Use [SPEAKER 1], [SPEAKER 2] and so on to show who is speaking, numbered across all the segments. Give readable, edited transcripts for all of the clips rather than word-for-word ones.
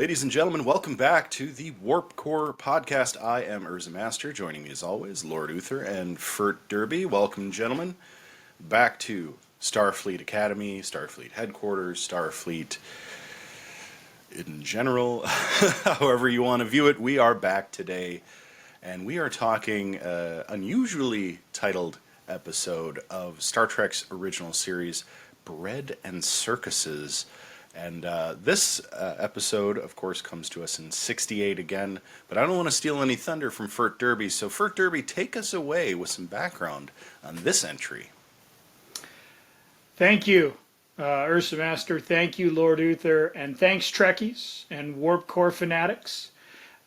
[SPEAKER 1] Ladies and gentlemen, welcome back to the Warp Core podcast. I am Urza Master. Joining me as always, Lord Uther and Fert Derby. Welcome, gentlemen, back to Starfleet Academy, Starfleet Headquarters, Starfleet in general. However you want to view it, we are back today, and we are talking an unusually titled episode of Star Trek's original series, Bread and Circuses. And this episode, of course, comes to us in '68 again, but I don't want to steal any thunder from Fert Derby, so Fert Derby, take us away with some background on this entry.
[SPEAKER 2] Thank you, Urza Master. Thank you, Lord Uther, and thanks, Trekkies and Warp Core fanatics.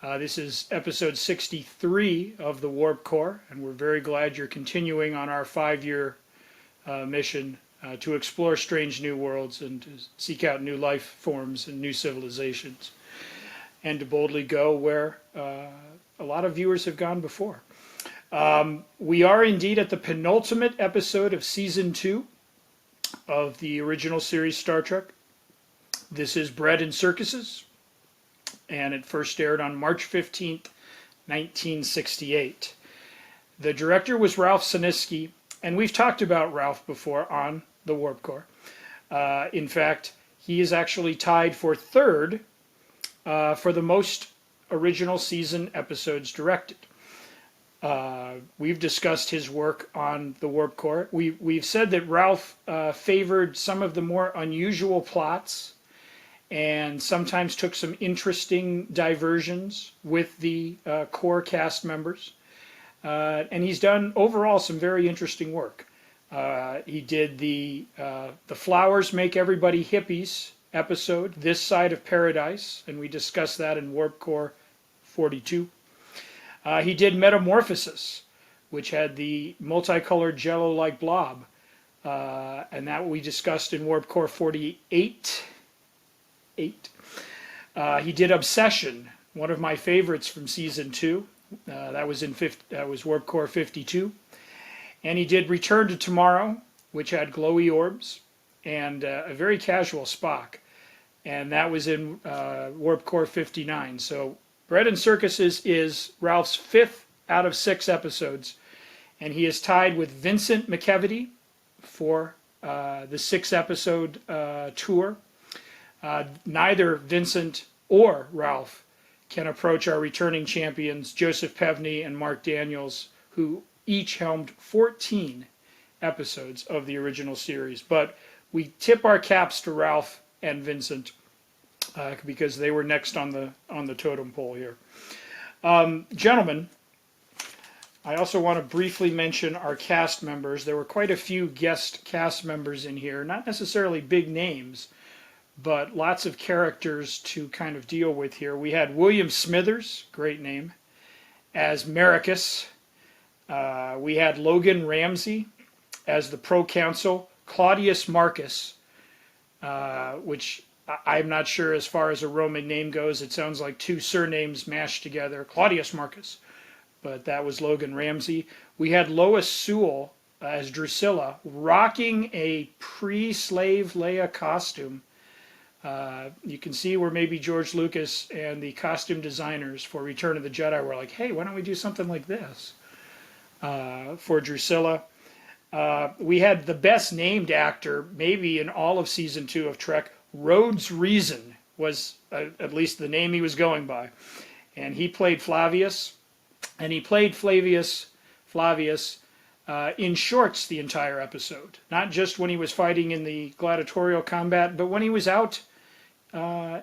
[SPEAKER 2] This is episode 63 of the Warp Core, and we're very glad you're continuing on our 5-year mission to explore strange new worlds and to seek out new life forms and new civilizations, and to boldly go where a lot of viewers have gone before. We are indeed at the penultimate episode of Season 2 of the original series Star Trek. This is Bread and Circuses, and it first aired on March 15th, 1968. The director was Ralph Siniski, and we've talked about Ralph before on the Warp Core. In fact, he is actually tied for third for the most original season episodes directed. We've discussed his work on the Warp Core. We've said that Ralph favored some of the more unusual plots and sometimes took some interesting diversions with the core cast members. And he's done overall some very interesting work. He did the Flowers Make Everybody Hippies episode, This Side of Paradise, and we discussed that in Warp Core 42. He did Metamorphosis, which had the multicolored jello-like blob, and that we discussed in Warp Core 48. He did Obsession, one of my favorites from Season 2. That was Warp Core 52. And he did Return to Tomorrow, which had glowy orbs, and a very casual Spock. And that was in Warp Core 59. So Bread and Circuses is Ralph's 5th out of 6 episodes. And he is tied with Vincent McKevity for the 6-episode tour. Neither Vincent or Ralph can approach our returning champions, Joseph Pevney and Mark Daniels, who each helmed 14 episodes of the original series. But we tip our caps to Ralph and Vincent because they were next on the totem pole here. Gentlemen, I also want to briefly mention our cast members. There were quite a few guest cast members in here, not necessarily big names, but lots of characters to kind of deal with here. We had William Smithers, great name, as Maricus. We had Logan Ramsey as the proconsul, Claudius Marcus, which I'm not sure as far as a Roman name goes. It sounds like 2 surnames mashed together, Claudius Marcus, but that was Logan Ramsey. We had Lois Sewell as Drusilla, rocking a pre-slave Leia costume. You can see where maybe George Lucas and the costume designers for Return of the Jedi were like, hey, why don't we do something like this for Drusilla. We had the best named actor maybe in all of Season 2 of Trek. Rhodes Reason was at least the name he was going by. And he played Flavius, and he played Flavius in shorts the entire episode. Not just when he was fighting in the gladiatorial combat, but when he was out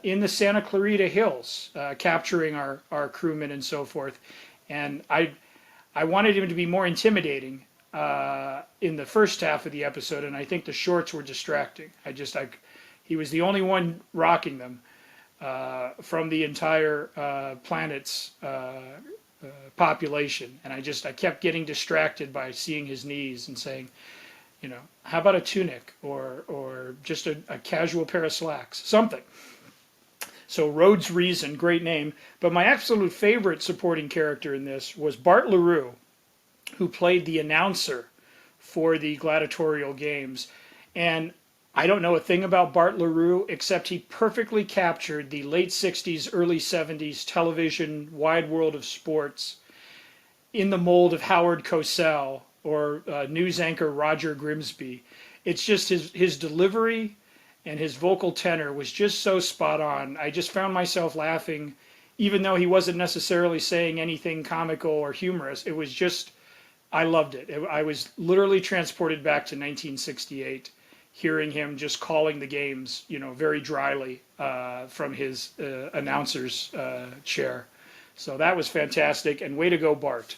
[SPEAKER 2] in the Santa Clarita Hills, capturing our crewmen and so forth. And I wanted him to be more intimidating in the first half of the episode, and I think the shorts were distracting. He was the only one rocking them from the entire planet's population, and I kept getting distracted by seeing his knees and saying, how about a tunic or just a casual pair of slacks, something. So Rhodes Reason, great name. But my absolute favorite supporting character in this was Bart LaRue, who played the announcer for the gladiatorial games. And I don't know a thing about Bart LaRue except he perfectly captured the late 60s, early 70s television wide world of sports in the mold of Howard Cosell or news anchor Roger Grimsby. It's just his delivery and his vocal tenor was just so spot on. I just found myself laughing, even though he wasn't necessarily saying anything comical or humorous. It was just, I loved it. I was literally transported back to 1968, hearing him just calling the games, very dryly from his announcer's chair. So that was fantastic, and way to go, Bart.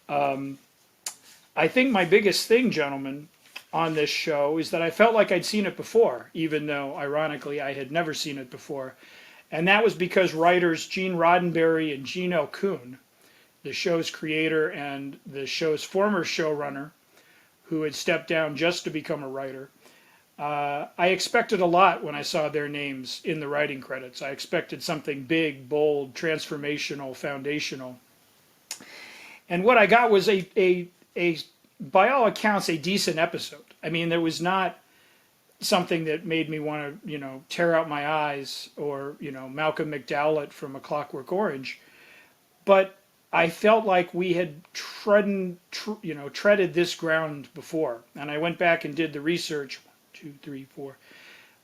[SPEAKER 2] I think my biggest thing, gentlemen, on this show is that I felt like I'd seen it before, even though, ironically, I had never seen it before. And that was because writers Gene Roddenberry and Gino Kuhn, the show's creator and the show's former showrunner, who had stepped down just to become a writer, I expected a lot when I saw their names in the writing credits. I expected something big, bold, transformational, foundational. And what I got was by all accounts, a decent episode. I mean, there was not something that made me want to, tear out my eyes or, Malcolm McDowell from A Clockwork Orange. But I felt like we had treaded this ground before. And I went back and did the research. 1, 2, 3, 4.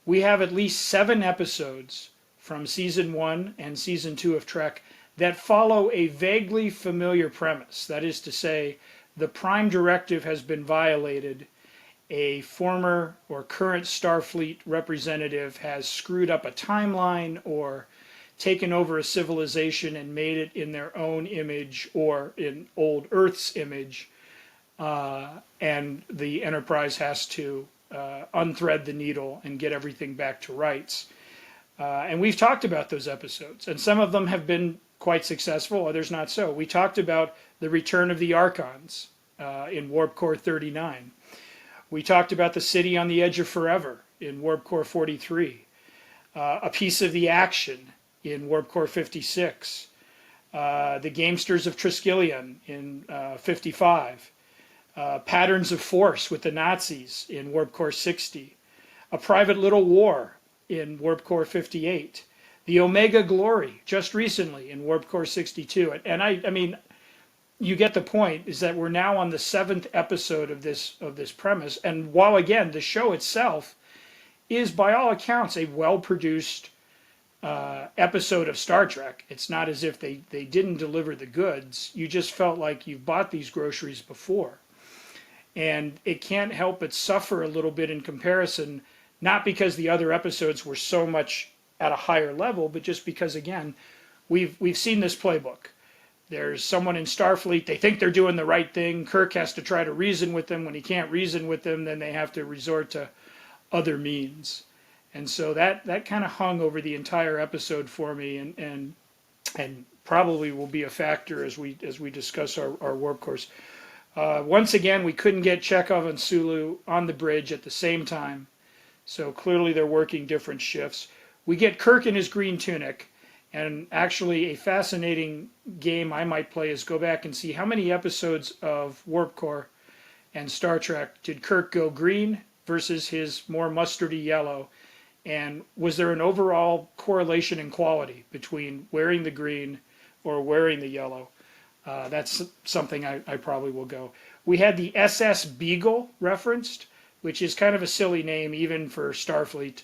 [SPEAKER 2] We have at least 7 episodes from season 1 and season 2 of Trek that follow a vaguely familiar premise. That is to say, the Prime Directive has been violated. A former or current Starfleet representative has screwed up a timeline or taken over a civilization and made it in their own image or in old Earth's image. And the Enterprise has to unthread the needle and get everything back to rights. And we've talked about those episodes, and some of them have been quite successful, others not so. We talked about the return of the Archons in Warp Core 39. We talked about the City on the Edge of Forever in Warp Core 43. A Piece of the Action in Warp Core 56. The Gamesters of Triskelion in 55. Patterns of Force with the Nazis in Warp Core 60. A Private Little War in Warp Core 58. The Omega Glory just recently in Warp Core 62. And I mean, you get the point, is that we're now on the 7th episode of this premise. And while, again, the show itself is, by all accounts, a well-produced episode of Star Trek. It's not as if they didn't deliver the goods. You just felt like you've bought these groceries before. And it can't help but suffer a little bit in comparison, not because the other episodes were so much at a higher level, but just because, again, we've seen this playbook. There's someone in Starfleet, they think they're doing the right thing. Kirk has to try to reason with them. When he can't reason with them, then they have to resort to other means. And so that kind of hung over the entire episode for me, and probably will be a factor as we discuss our warp course. Once again, we couldn't get Chekhov and Sulu on the bridge at the same time, so clearly they're working different shifts. We get Kirk in his green tunic, and actually a fascinating game I might play is go back and see how many episodes of Warp Core and Star Trek did Kirk go green versus his more mustardy yellow, and was there an overall correlation in quality between wearing the green or wearing the yellow? That's something I probably will go. We had the SS Beagle referenced, which is kind of a silly name even for Starfleet.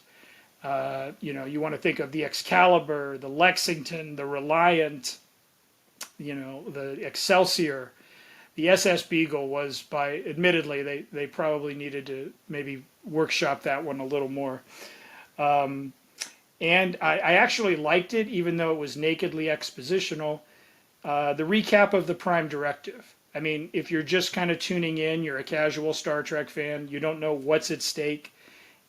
[SPEAKER 2] You want to think of the Excalibur, the Lexington, the Reliant, the Excelsior. The SS Beagle was, admittedly, they probably needed to maybe workshop that one a little more. And I actually liked it, even though it was nakedly expositional. The recap of the Prime Directive. I mean, if you're just kind of tuning in, you're a casual Star Trek fan, you don't know what's at stake.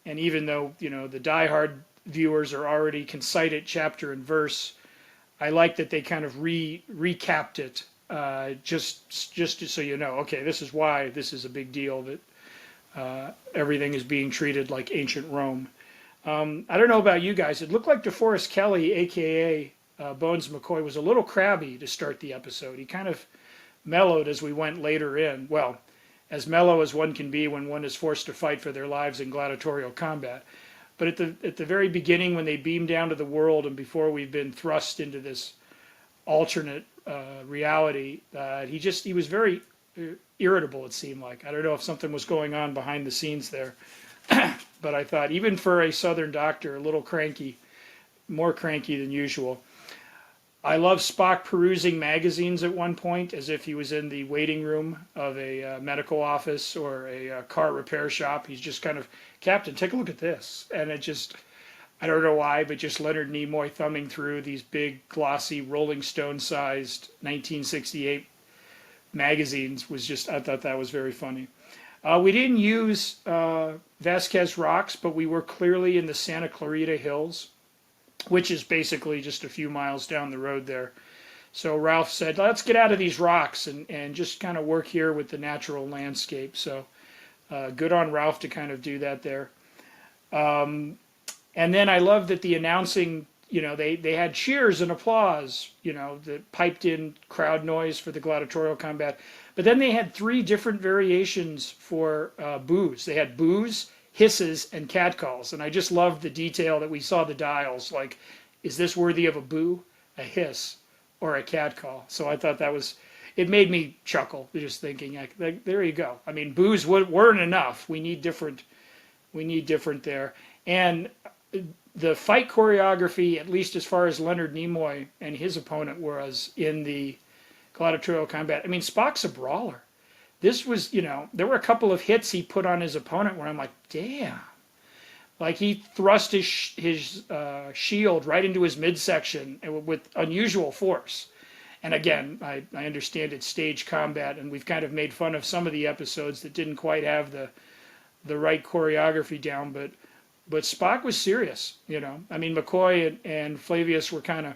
[SPEAKER 2] And even though, the diehard viewers are already can cite it chapter and verse, I like that they kind of recapped it, just so you know, okay, this is why this is a big deal, that everything is being treated like ancient Rome. I don't know about you guys. It looked like DeForest Kelley, a.k.a. Bones McCoy, was a little crabby to start the episode. He kind of mellowed as we went later in. Well, as mellow as one can be when one is forced to fight for their lives in gladiatorial combat. But at the very beginning, when they beam down to the world, and before we've been thrust into this alternate reality, he was very irritable. It seemed like, I don't know if something was going on behind the scenes there, but I thought even for a Southern doctor, a little cranky, more cranky than usual. I love Spock perusing magazines at one point as if he was in the waiting room of a medical office or a car repair shop. He's just kind of, Captain, take a look at this. And it just, I don't know why, but just Leonard Nimoy thumbing through these big, glossy, Rolling Stone-sized 1968 magazines was just, I thought that was very funny. We didn't use Vasquez Rocks, but we were clearly in the Santa Clarita Hills, which is basically just a few miles down the road there. So Ralph said, let's get out of these rocks and just kind of work here with the natural landscape. So good on Ralph to kind of do that there. And then I love that the announcing, they had cheers and applause, the piped in crowd noise for the gladiatorial combat. But then they had 3 different variations for boos. They had boos, hisses, and catcalls. And I just loved the detail that we saw the dials. Like, is this worthy of a boo, a hiss, or a catcall? So I thought it made me chuckle just thinking, like, there you go. I mean, boos weren't enough. We need different there. And the fight choreography, at least as far as Leonard Nimoy and his opponent was in the gladiatorial combat. I mean, Spock's a brawler. This was, there were a couple of hits he put on his opponent where I'm like, damn. Like he thrust his shield right into his midsection with unusual force. And again, I understand it's stage combat, and we've kind of made fun of some of the episodes that didn't quite have the right choreography down, but Spock was serious, I mean, McCoy and Flavius were kind of,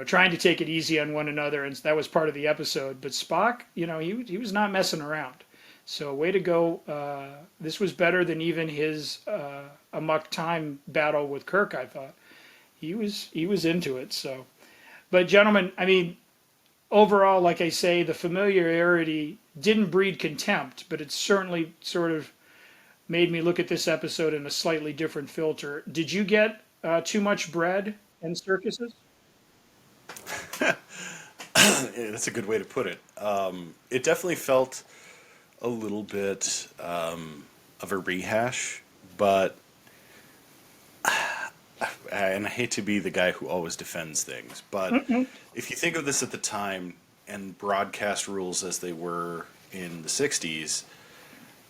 [SPEAKER 2] trying to take it easy on one another, and that was part of the episode. But Spock, he was not messing around. So way to go. This was better than even his Amok Time battle with Kirk, I thought. He was into it. So, but gentlemen, I mean, overall, like I say, the familiarity didn't breed contempt, but it certainly sort of made me look at this episode in a slightly different filter. Did you get too much bread and circuses?
[SPEAKER 1] That's a good way to put it. It definitely felt a little bit of a rehash, but and I hate to be the guy who always defends things, but if you think of this at the time and broadcast rules as they were in the 60s,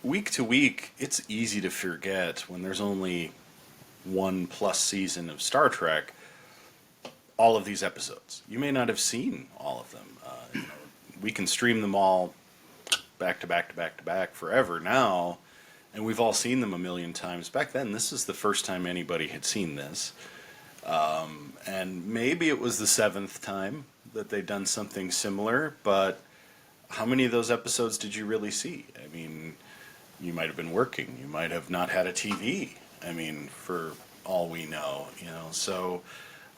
[SPEAKER 1] week to week, it's easy to forget when there's only 1+ season of Star Trek, all of these episodes. You may not have seen all of them. We can stream them all back to back to back to back forever now, and we've all seen them a million times. Back then, this is the first time anybody had seen this. And maybe it was the 7th time that they'd done something similar, but how many of those episodes did you really see? I mean, you might have been working. You might have not had a TV. I mean, for all we know, so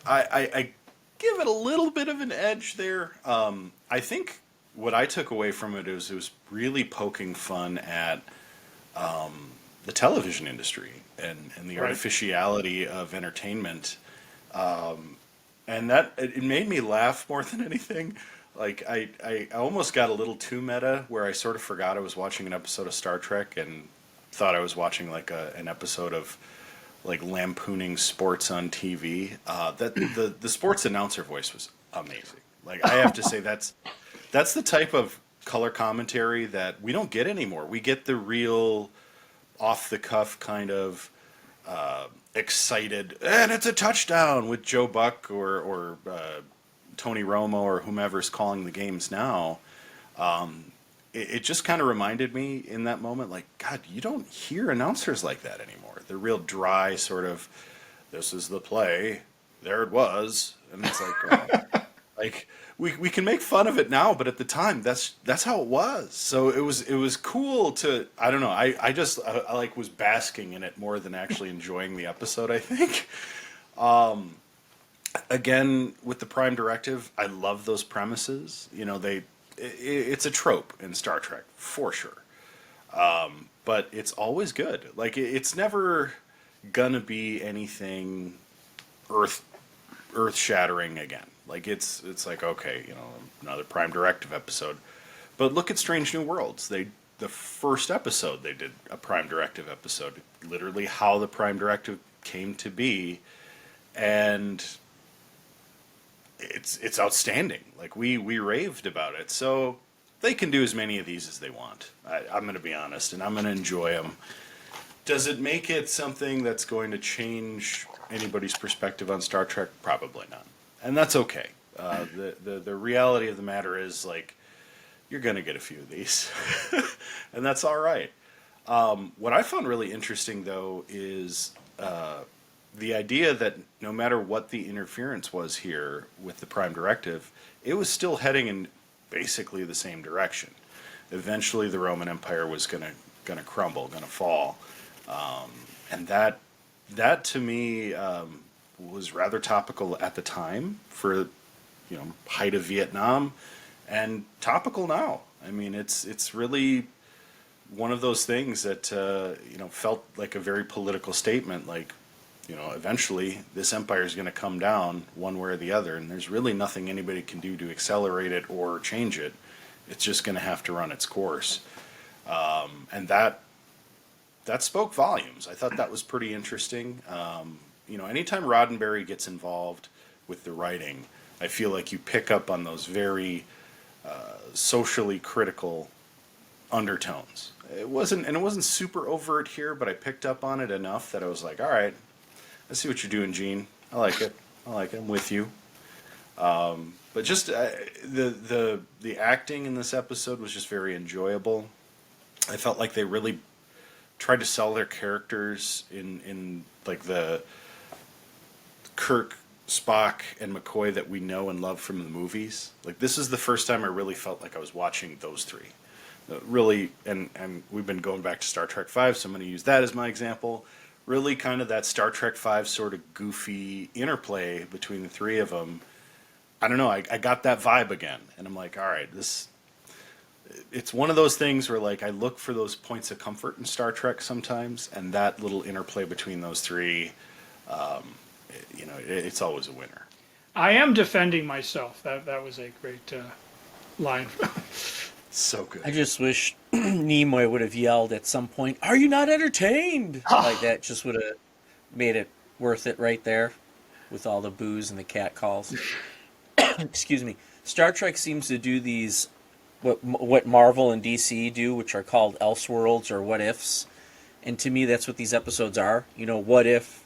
[SPEAKER 1] I give it a little bit of an edge there. I think what I took away from it is it was really poking fun at the television industry and the
[SPEAKER 2] Right.
[SPEAKER 1] artificiality of entertainment. And that it made me laugh more than anything. Like I almost got a little too meta where I sort of forgot I was watching an episode of Star Trek and thought I was watching like an episode of like lampooning sports on TV. That the sports announcer voice was amazing. Like I have to say that's the type of color commentary that we don't get anymore. We get the real off the cuff kind of excited, and it's a touchdown with Joe Buck or Tony Romo or whomever's calling the games now. It just kind of reminded me in that moment, like, God, you don't hear announcers like that anymore. They're real dry, sort of, this is the play, there it was, and it's like, like we can make fun of it now, but at the time, that's how it was. So it was cool to, I don't know, I just like was basking in it more than actually enjoying the episode, I think. Again, with the Prime Directive, I love those premises. They it's a trope in Star Trek for sure. But it's always good. Like it's never gonna be anything earth earth shattering again. Like it's like, okay, another Prime Directive episode. But look at Strange New Worlds. The first episode they did a Prime Directive episode, literally how the Prime Directive came to be, and it's outstanding. Like we raved about it. So they can do as many of these as they want. I'm going to be honest, and I'm going to enjoy them. Does it make it something that's going to change anybody's perspective on Star Trek? Probably not, and that's okay. The reality of the matter is, like, you're going to get a few of these, and that's all right. What I found really interesting, though, is the idea that no matter what the interference was here with the Prime Directive, it was still heading in basically the same direction. Eventually, the Roman Empire was going to crumble, going to fall, and that to me was rather topical at the time for height of Vietnam, and topical now. I mean, it's really one of those things that felt like a very political statement. Like, eventually this empire is going to come down one way or the other, and there's really nothing anybody can do to accelerate it or change it. It's just going to have to run its course, and that spoke volumes. I thought that was pretty interesting. Anytime Roddenberry gets involved with the writing, I feel like you pick up on those very socially critical undertones. It wasn't super overt here, but I picked up on it enough that I was like, all right, I see what you're doing, Gene. I like it. I'm with you. But just the acting in this episode was just very enjoyable. I felt like they really tried to sell their characters in like the Kirk, Spock, and McCoy that we know and love from the movies. Like, this is the first time I really felt like I was watching those three. Really, and we've been going back to Star Trek V, so I'm going to use that as my example. Really kind of that Star Trek V sort of goofy interplay between the three of them. I don't know, I got that vibe again. And I'm like, all right, it's one of those things where, like, I look for those points of comfort in Star Trek sometimes, and that little interplay between those three, it's always a winner.
[SPEAKER 2] I am defending myself. That was a great line.
[SPEAKER 1] So good.
[SPEAKER 3] I just wish Nimoy would have yelled at some point, "Are you not entertained?" Like that just would have made it worth it right there with all the boos and the cat calls. Excuse me. Star Trek seems to do these, what Marvel and DC do, which are called Elseworlds or What Ifs. And to me, that's what these episodes are. What if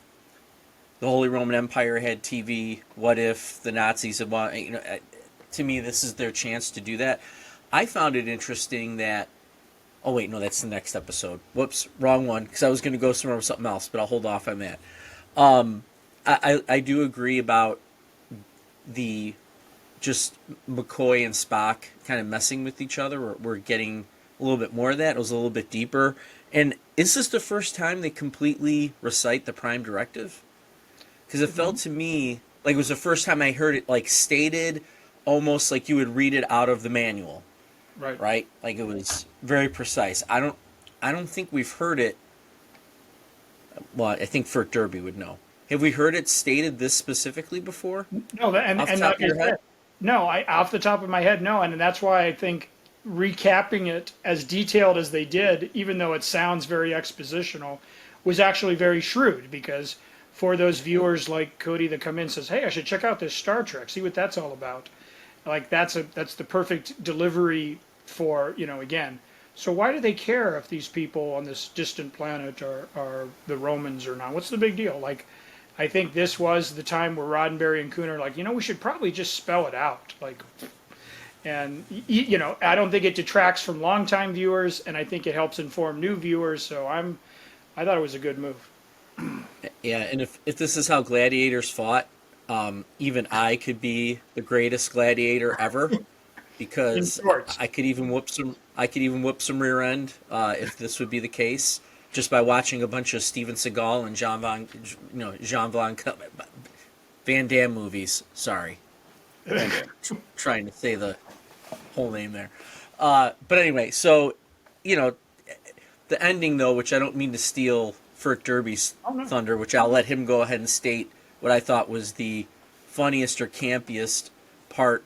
[SPEAKER 3] the Holy Roman Empire had TV? What if the Nazis had won? To me, this is their chance to do that. I found it interesting that... Oh, wait, no, that's the next episode. Whoops, wrong one, because I was going to go somewhere with something else, but I'll hold off on that. I do agree about the just McCoy and Spock kind of messing with each other. We're getting a little bit more of that. It was a little bit deeper. And is this the first time they completely recite the Prime Directive? Because it felt to me like it was the first time I heard it, like, stated almost like you would read it out of the manual. Right? Like, it was very precise. I don't think we've heard it. Well, I think Fert Derby would know. Have we heard it stated this specifically before?
[SPEAKER 2] No, off the top of my head, no. And that's why I think recapping it as detailed as they did, even though it sounds very expositional, was actually very shrewd, because for those viewers like Cody that come in and says, hey, I should check out this Star Trek, see what that's all about. Like, that's the perfect delivery for, again. So why do they care if these people on this distant planet are the Romans or not? What's the big deal? Like, I think this was the time where Roddenberry and Kuhn are like, we should probably just spell it out. Like, and, I don't think it detracts from longtime viewers, and I think it helps inform new viewers. So I thought it was a good move.
[SPEAKER 3] Yeah, and if this is how gladiators fought, even I could be the greatest gladiator ever, because I could even whoop some rear end if this would be the case, just by watching a bunch of Steven Seagal and Jean Van Damme movies. Sorry, trying to say the whole name there. But anyway, so, you know, the ending, though, which I don't mean to steal Fert Derby's
[SPEAKER 2] Oh, no.
[SPEAKER 3] thunder, which I'll let him go ahead and state what I thought was the funniest or campiest part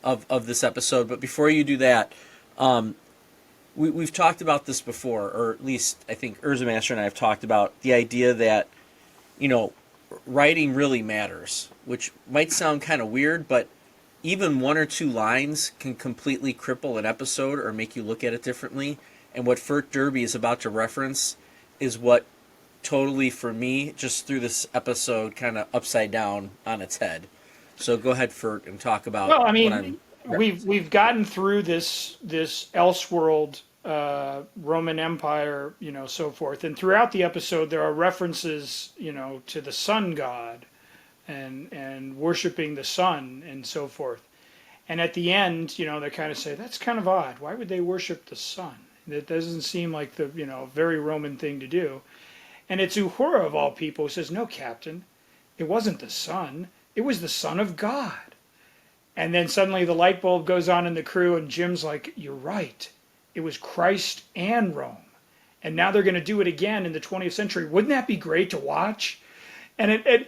[SPEAKER 3] of this episode. But before you do that, we've talked about this before, or at least I think Urza Master and I have talked about the idea that, you know, writing really matters, which might sound kind of weird, but even one or two lines can completely cripple an episode or make you look at it differently. And what Fert Derby is about to reference is what totally, for me, just through this episode, kind of upside down on its head. So go ahead, Fert, and talk about
[SPEAKER 2] Well, I
[SPEAKER 3] what I'm
[SPEAKER 2] mean, we've gotten through this Elseworld, Roman Empire, you know, so forth, and throughout the episode there are references, you know, to the sun god, and worshiping the sun and so forth. And at the end, you know, they kind of say that's kind of odd. Why would they worship the sun? That doesn't seem like the, you know, very Roman thing to do. And it's Uhura of all people who says, "No, Captain, it wasn't the sun. It was the Son of God." And then suddenly the light bulb goes on in the crew, and Jim's like, "You're right. It was Christ and Rome. And now they're going to do it again in the 20th century. Wouldn't that be great to watch?" And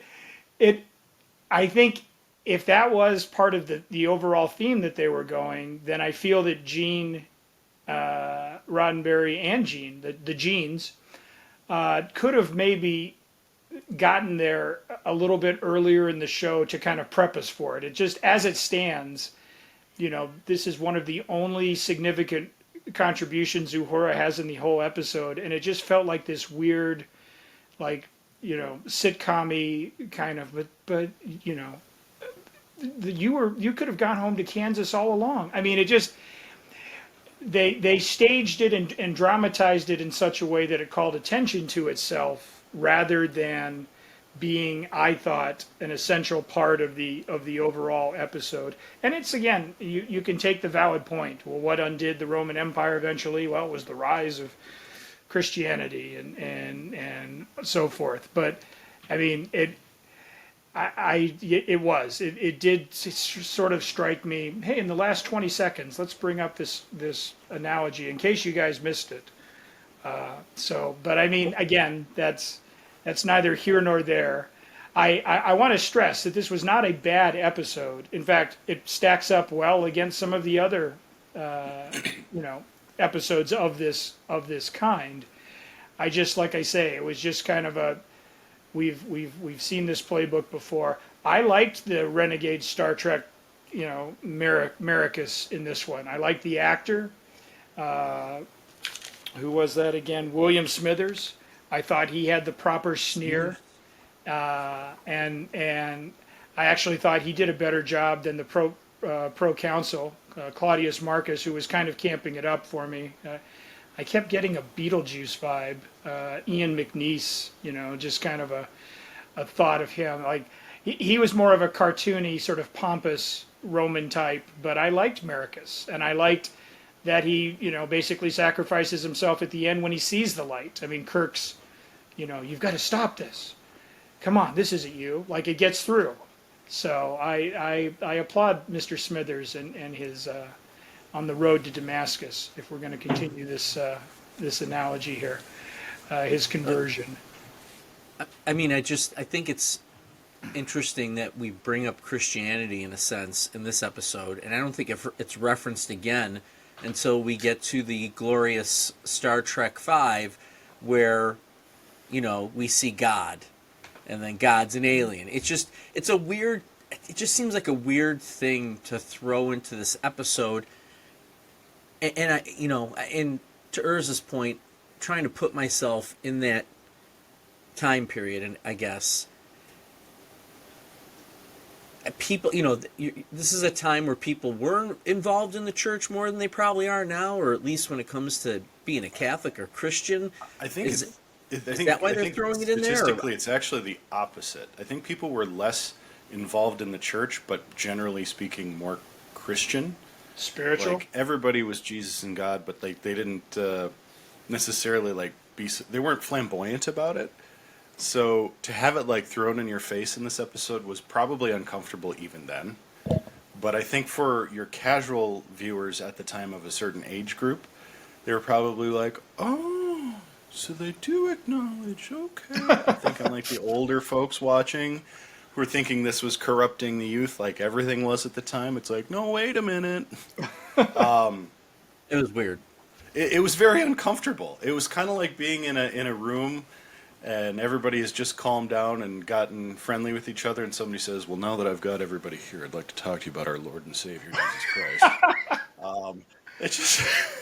[SPEAKER 2] I think if that was part of the overall theme that they were going, then I feel that Gene Roddenberry and Gene, the Genes, could have maybe gotten there a little bit earlier in the show to kind of prep us for it. It just, as it stands, you know, this is one of the only significant contributions Uhura has in the whole episode, and it just felt like this weird, like, you know, sitcom-y kind of, but you know, you could have gone home to Kansas all along. I mean, it just, they staged it and dramatized it in such a way that it called attention to itself rather than being, I thought, an essential part of the overall episode. And it's, again, you can take the valid point. Well, what undid the Roman Empire eventually? Well, it was the rise of Christianity and so forth. But I mean, it did sort of strike me. Hey, in the last 20 seconds, let's bring up this analogy in case you guys missed it. But I mean, again, that's neither here nor there. I want to stress that this was not a bad episode. In fact, it stacks up well against some of the other, you know, episodes of this kind. I just, like I say, it was just kind of a, we've seen this playbook before. I liked the renegade Star Trek, you know, Maricus in this one. I liked the actor. Who was that again? William Smithers. I thought he had the proper sneer, and I actually thought he did a better job than the proconsul Claudius Marcus, who was kind of camping it up for me. I kept getting a Beetlejuice vibe, Ian McNeice, you know, just kind of a thought of him. Like he was more of a cartoony, sort of pompous Roman type, but I liked Maricus, and I liked that he, you know, basically sacrifices himself at the end when he sees the light. I mean, Kirk's, you know, you've got to stop this. Come on, this isn't you. Like, it gets through. So I applaud Mr. Smithers and his on the road to Damascus, if we're going to continue this analogy here, his conversion.
[SPEAKER 3] I mean, I think it's interesting that we bring up Christianity in a sense in this episode, and I don't think it's referenced again until we get to the glorious Star Trek V, where, you know, we see God, and then God's an alien. It just seems like a weird thing to throw into this episode. And I, you know, and to Urza's point, trying to put myself in that time period, and I guess people, you know, this is a time where people were involved in the church more than they probably are now, or at least when it comes to being a Catholic or Christian.
[SPEAKER 1] I think
[SPEAKER 3] is that why they're throwing it in there?
[SPEAKER 1] Statistically, it's actually the opposite. I think people were less involved in the church, but generally speaking, more Christian.
[SPEAKER 2] Spiritual.
[SPEAKER 1] Like, everybody was Jesus and God, but like they didn't necessarily like they weren't flamboyant about it. So to have it like thrown in your face in this episode was probably uncomfortable even then. But I think for your casual viewers at the time of a certain age group, they were probably like, oh, so they do acknowledge, okay. I think unlike the older folks watching who were thinking this was corrupting the youth like everything was at the time, it's like, no, wait a minute.
[SPEAKER 3] It was weird.
[SPEAKER 1] It was very uncomfortable. It was kind of like being in a room and everybody has just calmed down and gotten friendly with each other, and somebody says, well, now that I've got everybody here, I'd like to talk to you about our Lord and Savior, Jesus Christ. It's just,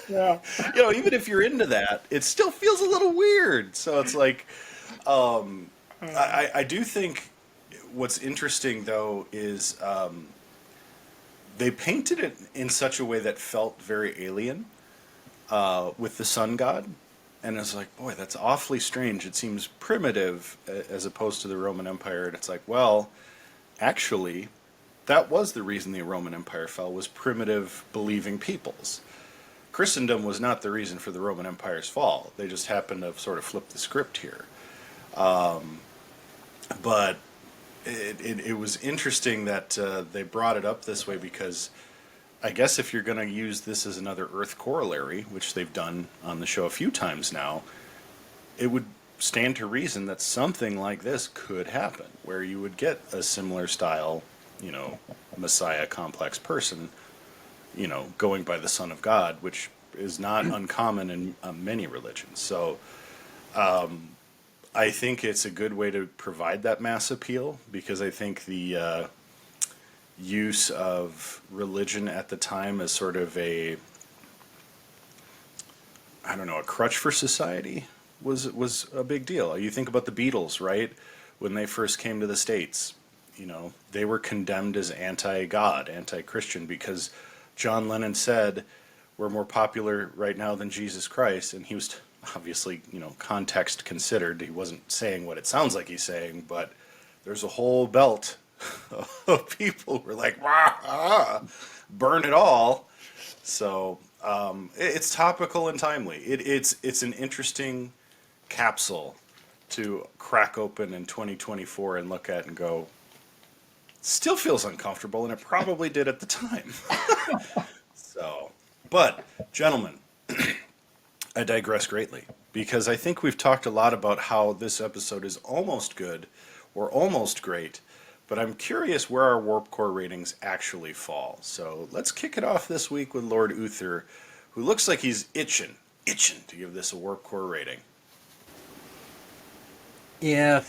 [SPEAKER 2] Yeah.
[SPEAKER 1] even if you're into that, it still feels a little weird. So it's like, I do think what's interesting, though, is they painted it in such a way that felt very alien with the sun god. And it's like, boy, that's awfully strange. It seems primitive as opposed to the Roman Empire. And it's like, well, actually, that was the reason the Roman Empire fell, was primitive believing peoples. Christendom was not the reason for the Roman Empire's fall. They just happened to sort of flip the script here. But it was interesting that they brought it up this way because I guess if you're going to use this as another Earth corollary, which they've done on the show a few times now, it would stand to reason that something like this could happen, where you would get a similar style, Messiah complex person, going by the Son of God, which is not uncommon in many religions. So I think it's a good way to provide that mass appeal, because I think the use of religion at the time as sort of a crutch for society was a big deal. You think about the Beatles, right? When they first came to the States, they were condemned as anti-God, anti-Christian, because John Lennon said, we're more popular right now than Jesus Christ. And he was obviously, context considered, he wasn't saying what it sounds like he's saying, but there's a whole belt of people who were like, rah, burn it all. So it's topical and timely. It's an interesting capsule to crack open in 2024 and look at and go, still feels uncomfortable, and it probably did at the time. So, but gentlemen, I digress greatly, because I think we've talked a lot about how this episode is almost good or almost great, but I'm curious where our Warp Core ratings actually fall. So let's kick it off this week with Lord Uther, who looks like he's itching to give this a Warp Core rating.
[SPEAKER 3] Yeah,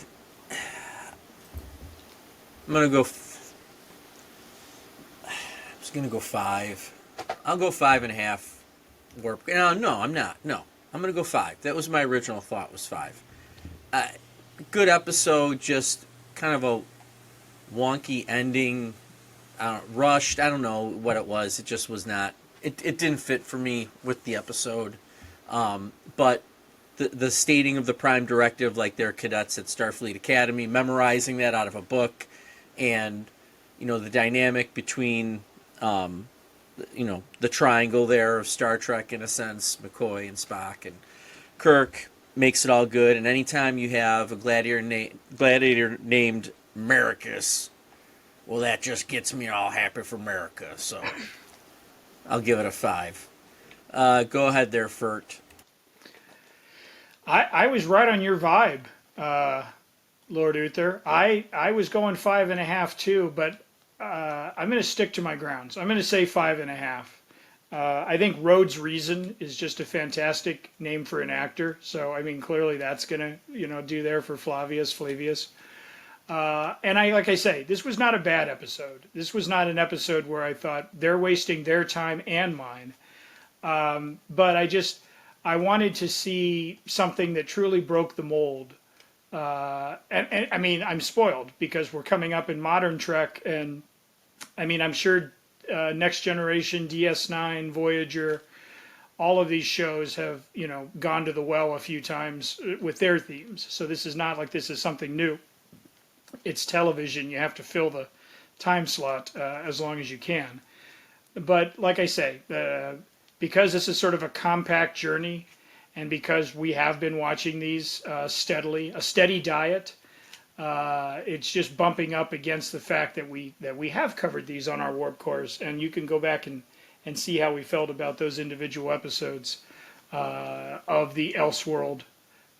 [SPEAKER 3] I'm gonna go. I was gonna go 5. I'll go 5.5. Warp. No, I'm not. No, I'm gonna go 5. That was my original thought. Was 5. Good episode. Just kind of a wonky ending. Rushed. I don't know what it was. It just was not. It didn't fit for me with the episode. But the stating of the Prime Directive, like they're cadets at Starfleet Academy, memorizing that out of a book, and the dynamic between the triangle there of Star Trek, in a sense, McCoy and Spock and Kirk, makes it all good. And anytime you have a gladiator named Americus, well, that just gets me all happy for America. So I'll give it a 5. Go ahead there, Fert.
[SPEAKER 2] I was right on your vibe, Lord Uther. I was going 5.5 too, but I'm going to stick to my grounds. I'm going to say 5.5. I think Rhodes Reason is just a fantastic name for an actor. So, clearly that's going to, do there for Flavius. And like I say, this was not a bad episode. This was not an episode where I thought they're wasting their time and mine. But I wanted to see something that truly broke the mold. And I'm spoiled because we're coming up in modern Trek, and I'm sure Next Generation, DS9, Voyager, all of these shows have, gone to the well a few times with their themes. So this is not like this is something new. It's television. You have to fill the time slot as long as you can. But like I say, because this is sort of a compact journey, and because we have been watching these steadily, a steady diet, It's just bumping up against the fact that we have covered these on our Warp Cores, and you can go back and see how we felt about those individual episodes of the Elseworld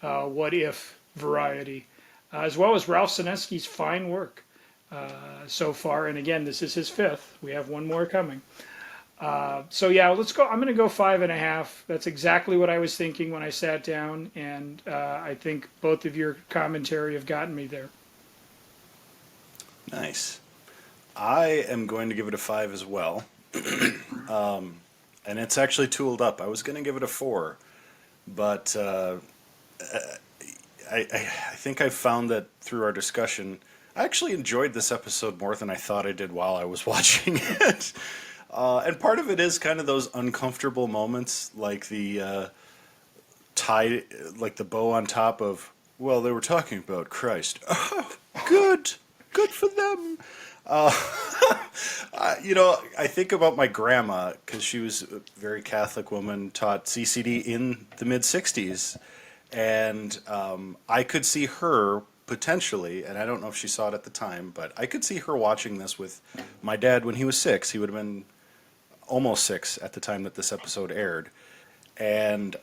[SPEAKER 2] What If variety, as well as Ralph Sinesky's fine work so far. And again, this is his fifth. We have one more coming. So yeah, let's go. I'm going to go 5.5. That's exactly what I was thinking when I sat down, and I think both of your commentary have gotten me there.
[SPEAKER 1] Nice. I am going to give it a 5 as well. And it's actually tooled up. I was going to give it a 4, but I think I found that through our discussion, I actually enjoyed this episode more than I thought I did while I was watching it. And part of it is kind of those uncomfortable moments, like the tie, like the bow on top of, well, they were talking about Christ. Oh, good for them. I think about my grandma, because she was a very Catholic woman, taught CCD in the mid-'60s, and I could see her potentially, and I don't know if she saw it at the time, but I could see her watching this with my dad when he was 6. He would have been almost 6 at the time that this episode aired, and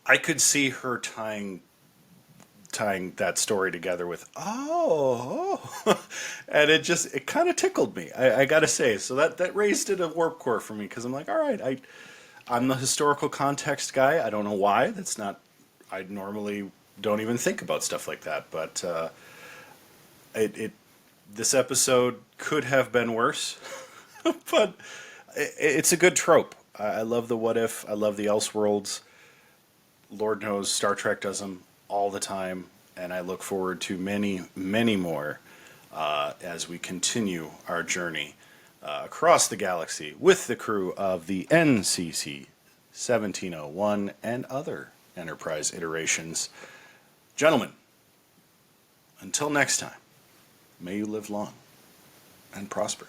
[SPEAKER 1] I could see her tying that story together with and it kind of tickled me, I gotta say. So that raised it a Warp Core for me, because I'm like, all right, I'm the historical context guy. I don't know why. That's not, I normally don't even think about stuff like that, but this episode could have been worse. But it's a good trope. I love the what if. I love the Elseworlds. Lord knows Star Trek does them all the time, and I look forward to many, many more as we continue our journey across the galaxy with the crew of the NCC 1701 and other Enterprise iterations. Gentlemen, until next time, may you live long and prosper.